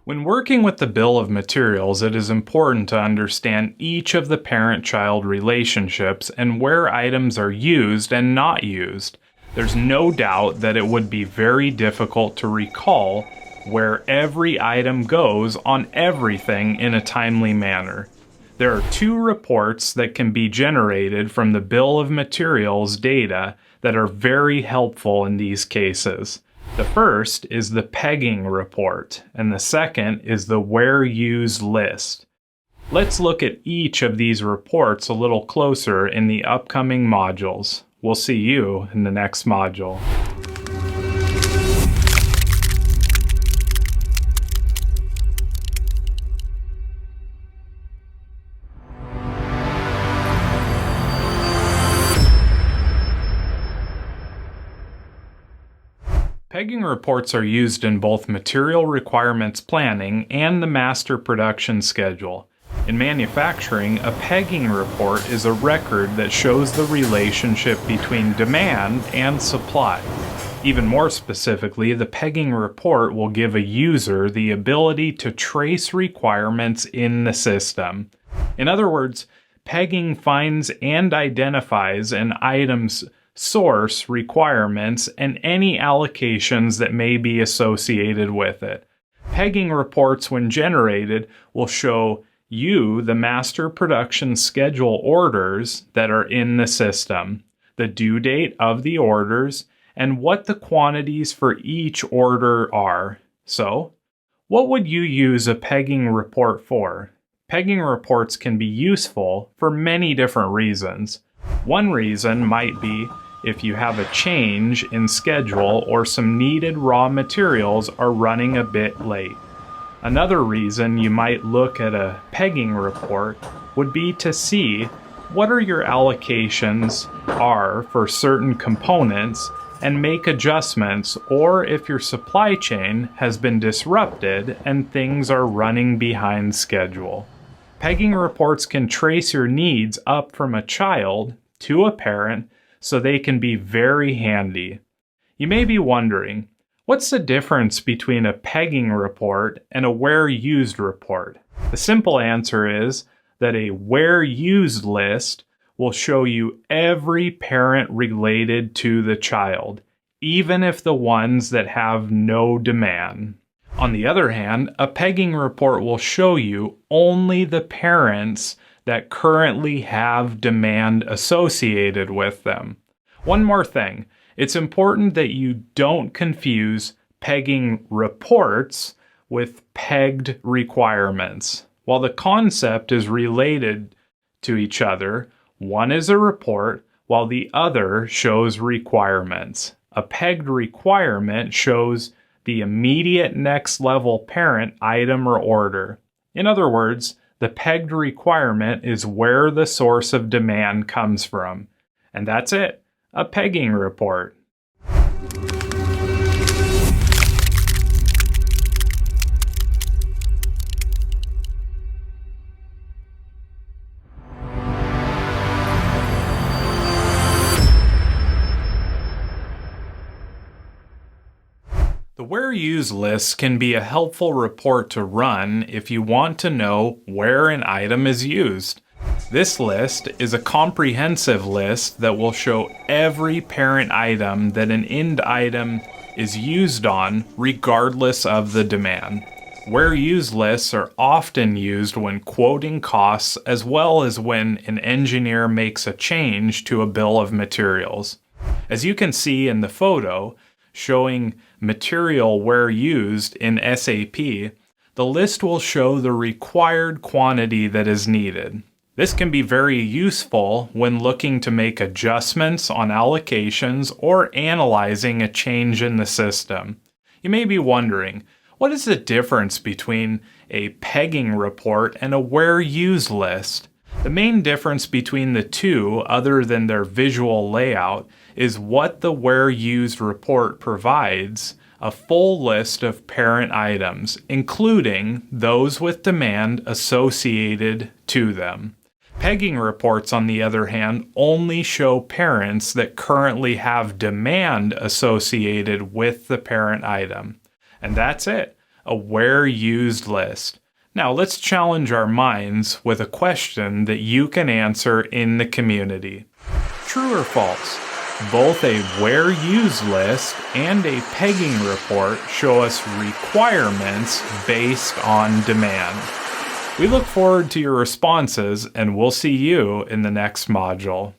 When working with the bill of materials, it is important to understand each of the parent-child relationships and where items are used and not used. There's no doubt that it would be very difficult to recall where every item goes on everything in a timely manner. There are two reports that can be generated from the bill of materials data that are very helpful in these cases. The first is the pegging report, and the second is the where used list. Let's look at each of these reports a little closer in the upcoming modules. We'll see you in the next module. Pegging reports are used in both material requirements planning and the master production schedule. In manufacturing, a pegging report is a record that shows the relationship between demand and supply. Even more specifically, the pegging report will give a user the ability to trace requirements in the system. In other words, pegging finds and identifies an item's source requirements and any allocations that may be associated with it. Pegging reports, when generated, will show you the master production schedule orders that are in the system, the due date of the orders, and what the quantities for each order are. So, what would you use a pegging report for? Pegging reports can be useful for many different reasons. One reason might be if you have a change in schedule or some needed raw materials are running a bit late. Another reason you might look at a pegging report would be to see what are your allocations are for certain components and make adjustments, or if your supply chain has been disrupted and things are running behind schedule. Pegging reports can trace your needs up from a child to a parent, so they can be very handy. You may be wondering, what's the difference between a pegging report and a where used report? The simple answer is that a where used list will show you every parent related to the child, even if the ones that have no demand. On the other hand, a pegging report will show you only the parents that currently have demand associated with them. One more thing, it's important that you don't confuse pegging reports with pegged requirements. While the concept is related to each other, one is a report while the other shows requirements. A pegged requirement shows the immediate next level parent item or order. In other words, the pegged requirement is where the source of demand comes from. And that's it, a pegging report. The where used list can be a helpful report to run if you want to know where an item is used. This list is a comprehensive list that will show every parent item that an end item is used on regardless of the demand. Where used lists are often used when quoting costs as well as when an engineer makes a change to a bill of materials. As you can see in the photo, showing material where used in SAP, the list will show the required quantity that is needed. This can be very useful when looking to make adjustments on allocations or analyzing a change in the system. You may be wondering, what is the difference between a pegging report and a where used list? The main difference between the two, other than their visual layout, is what the where used report provides: a full list of parent items, including those with demand associated to them. Pegging reports, on the other hand, only show parents that currently have demand associated with the parent item. And that's it, a where used list. Now let's challenge our minds with a question that you can answer in the community. True or false? Both a where used list and a pegging report show us requirements based on demand. We look forward to your responses, and we'll see you in the next module.